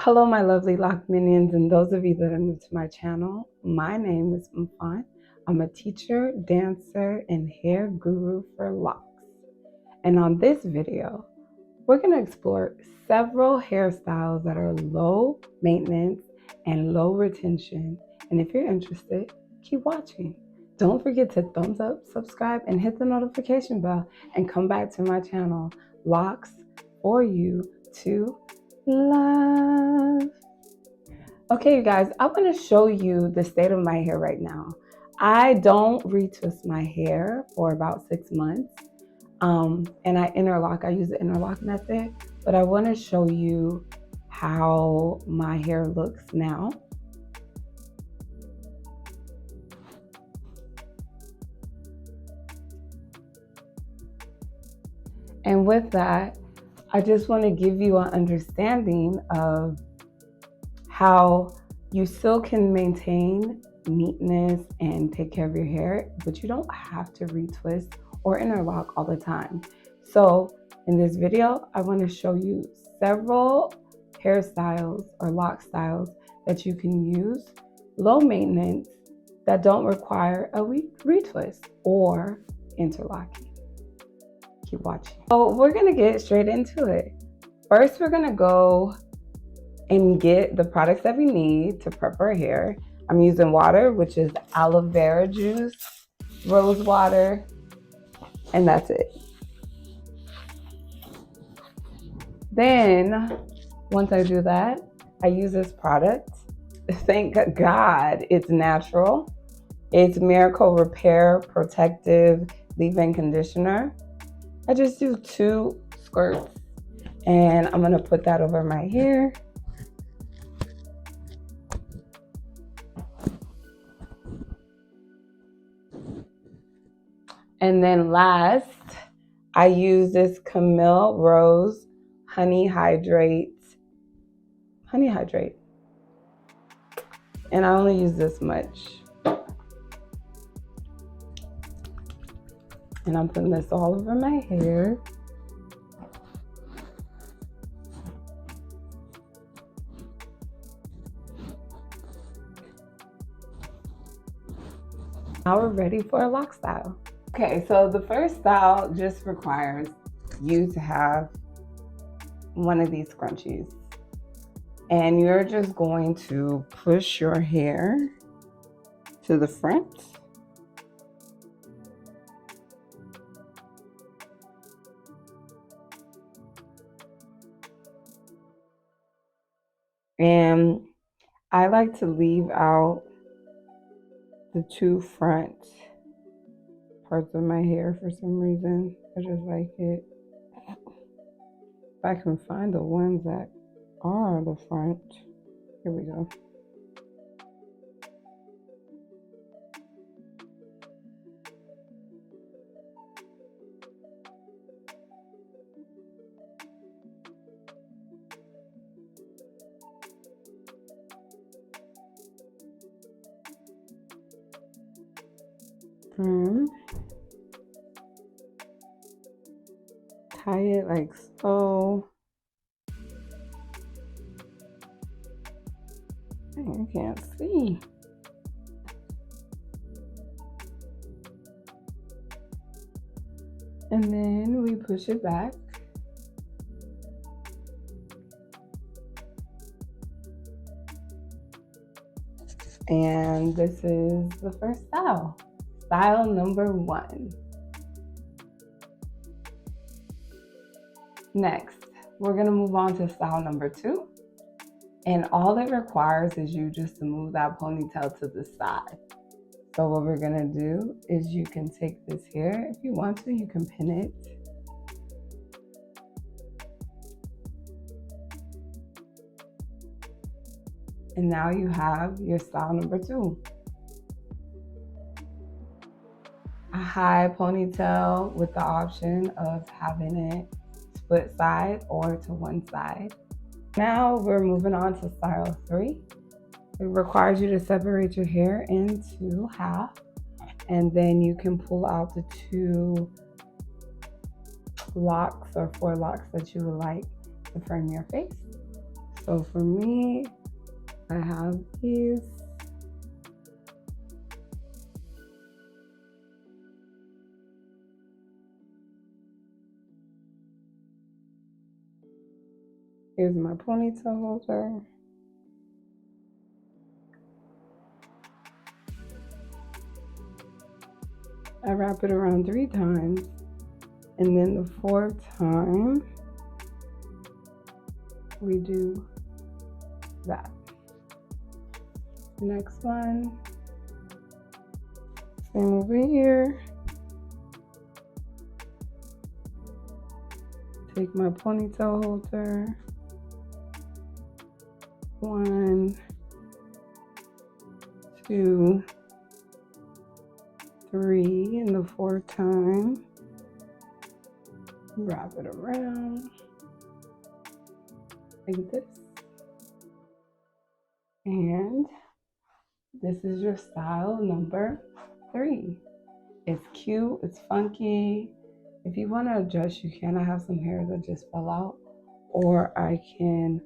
Hello, my lovely lock minions, and those of you that are new to my channel. My name is Mfan. I'm a teacher, dancer, and hair guru for locks. And on this video, we're going to explore several hairstyles that are low maintenance and low retention. And if you're interested, keep watching. Don't forget to thumbs up, subscribe, and hit the notification bell, and come back to my channel, Locks for You to Love. Okay, you guys, I want to show you the state of my hair right now. I don't retwist my hair for about 6 months. And I interlock. I use the interlock method, but I want to show you how my hair looks now. And with that, I just want to give you an understanding of how you still can maintain neatness and take care of your hair, but you don't have to retwist or interlock all the time. So in this video, I want to show you several hairstyles or lock styles that you can use, low maintenance, that don't require a retwist or interlocking. Keep watching. So we're gonna get straight into it. First, we're gonna go and get the products that we need to prep our hair. I'm using water, which is aloe vera juice, rose water, and that's it. Then, once I do that, I use this product. Thank God it's natural. It's Miracle Repair Protective Leave-In Conditioner. I just do 2 squirts, and I'm gonna put that over my hair. And then last, I use this Camille Rose Honey Hydrate. And I only use this much. And I'm putting this all over my hair. Now we're ready for a lock style. Okay, so the first style just requires you to have one of these scrunchies. And you're just going to push your hair to the front. And I like to leave out the 2 front parts of my hair for some reason. I just like it. If I can find the ones that are the front. Here we go. Tie it like so. I can't see. And then we push it back. And this is the first style. Style number 1. Next, we're gonna move on to style number 2. And all it requires is you just to move that ponytail to the side. So what we're gonna do is you can take this here. If you want to, you can pin it. And now you have your style number 2. A high ponytail with the option of having it split side or to one side. Now we're moving on to style 3. It requires you to separate your hair into half, and then you can pull out the 2 locks or 4 locks that you would like to frame your face. So for me, I have these. Here's my ponytail holder. I wrap it around 3 times, and then the 4th time we do that. Next one, same over here. Take my ponytail holder. 1, 2, 3, and the 4th time, wrap it around like this. And this is your style number 3. It's cute, it's funky. If you want to adjust, you can. I have some hair that just fell out, or I can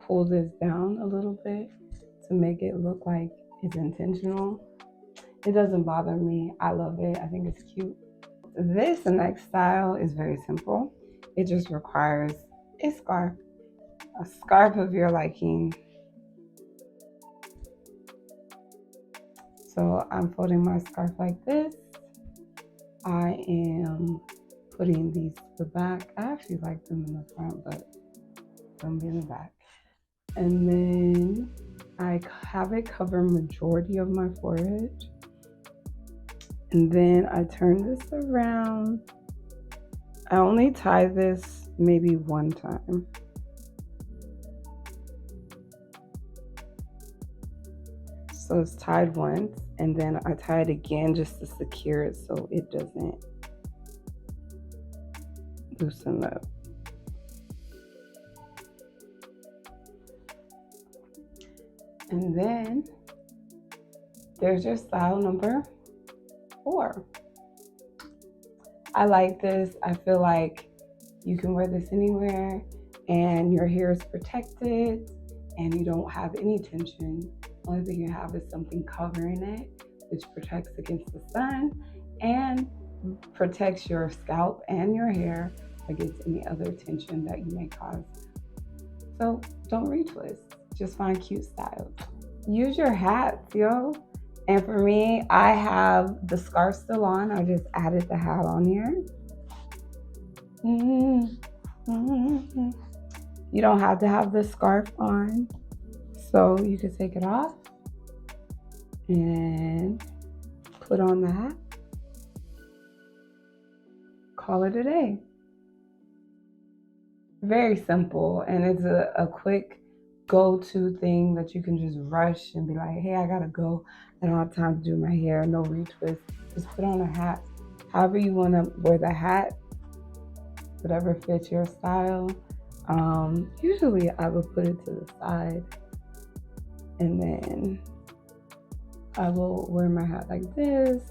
pull this down a little bit to make it look like it's intentional. It doesn't bother me. I love it. I think it's cute. This next style is very simple. It just requires a scarf of your liking. So I'm folding my scarf like this. I am putting these to the back. I actually like them in the front, but don't be in the back. And then I have it cover majority of my forehead. And then I turn this around. I only tie this maybe 1 time. So it's tied once, and then I tie it again just to secure it so it doesn't loosen up. And then there's your style number 4. I like this. I feel like you can wear this anywhere and your hair is protected and you don't have any tension. The only thing you have is something covering it, which protects against the sun and protects your scalp and your hair against any other tension that you may cause. So don't retwist, just find cute styles. Use your hats, yo. And for me, I have the scarf still on. I just added the hat on here. You don't have to have the scarf on, so you can take it off and put on the hat. Call it a day. Very simple, and it's a quick go-to thing that you can just rush and be like, hey, I gotta go. I don't have time to do my hair, no retwist. Just put on a hat. However you want to wear the hat, whatever fits your style. Usually I would put it to the side, and then I will wear my hat like this,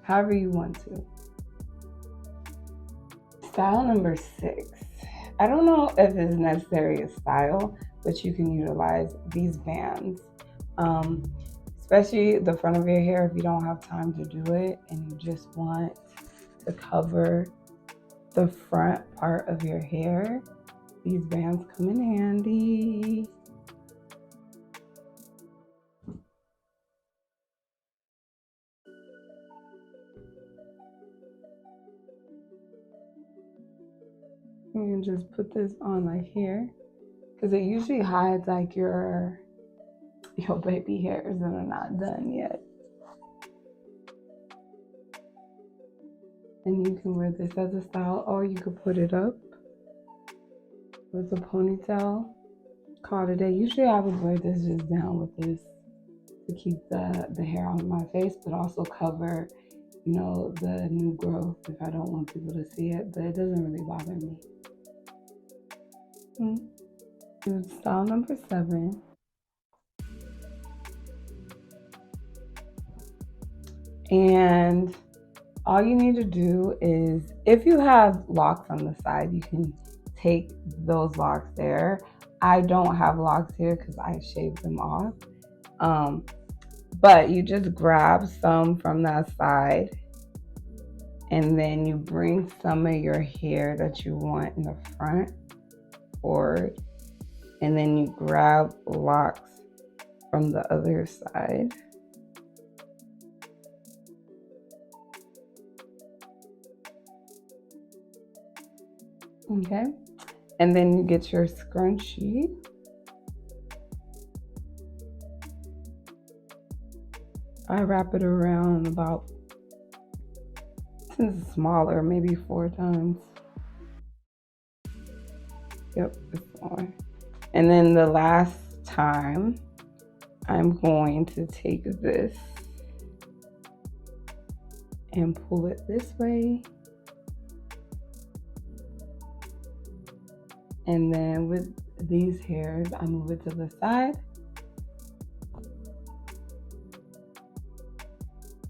however you want to. Style number 6. I don't know if it's necessarily a style, but you can utilize these bands, especially the front of your hair if you don't have time to do it and you just want to cover the front part of your hair. These bands come in handy. You can just put this on like here, because it usually hides like your baby hairs that are not done yet. And you can wear this as a style, or you could put it up with a ponytail. Call it a day. Usually I would wear this just down with this to keep the hair on my face, but also cover, the new growth if I don't want people to see it, but it doesn't really bother me. Style number 7. And all you need to do is, if you have locks on the side, you can take those locks there. I don't have locks here because I shaved them off. But you just grab some from that side, and then you bring some of your hair that you want in the front forward, and then you grab locks from the other side. Okay, and then you get your scrunchie. I wrap it around about, since it's smaller, maybe 4 times. Yep, it's smaller. And then the last time, I'm going to take this and pull it this way. And then with these hairs, I move it to the side.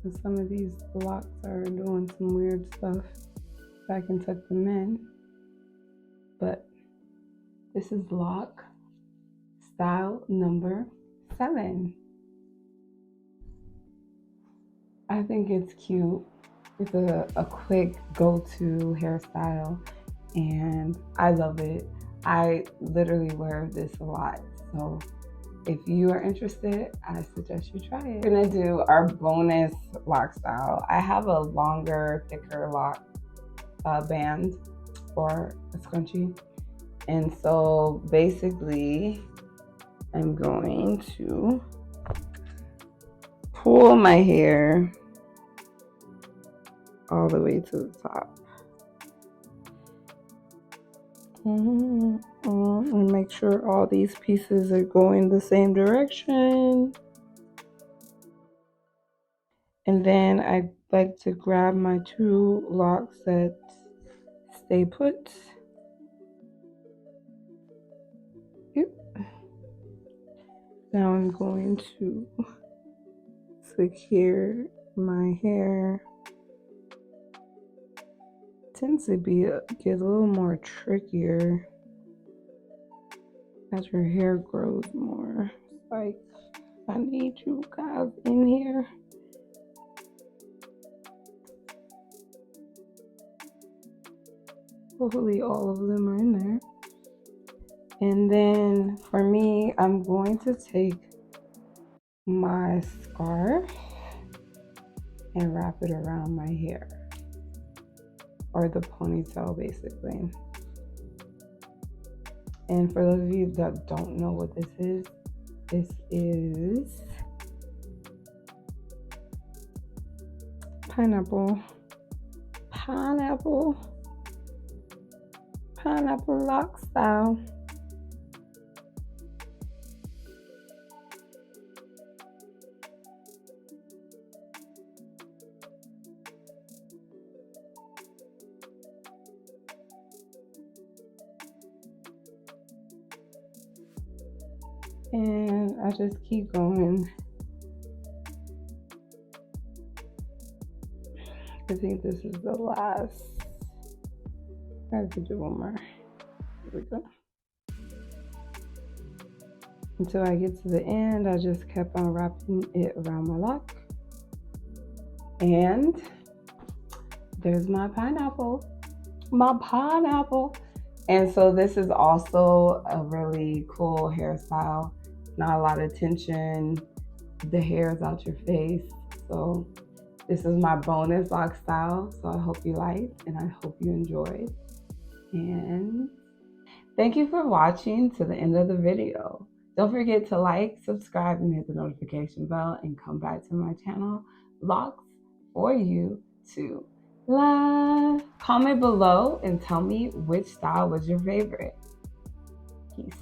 And some of these locks are doing some weird stuff, so I can tuck them in. But this is lock style number 7. I think it's cute. It's a quick go-to hairstyle, and I love it. I literally wear this a lot, so if you are interested, I suggest you try it. We're gonna do our bonus lock style. I have a longer, thicker lock band or a scrunchie, and so basically I'm going to pull my hair all the way to the top. And make sure all these pieces are going the same direction. And then I like to grab my 2 locks that stay put. Yep. Now I'm going to secure my hair. Tends to get a little more trickier as your hair grows more. It's like, I need you guys in here. Hopefully all of them are in there. And then for me, I'm going to take my scarf and wrap it around my hair, or the ponytail basically. And for those of you that don't know what this is pineapple lock style. And I just keep going. I think this is the last. I have to do one more. Here we go. Until I get to the end, I just kept on wrapping it around my lock. And there's my pineapple. And so this is also a really cool hairstyle. Not a lot of tension. The hair is out your face. So this is my bonus lock style. So I hope you liked and I hope you enjoyed. And thank you for watching to the end of the video. Don't forget to like, subscribe, and hit the notification bell, and come back to my channel, Locks for You to Love. Comment below and tell me which style was your favorite. Peace.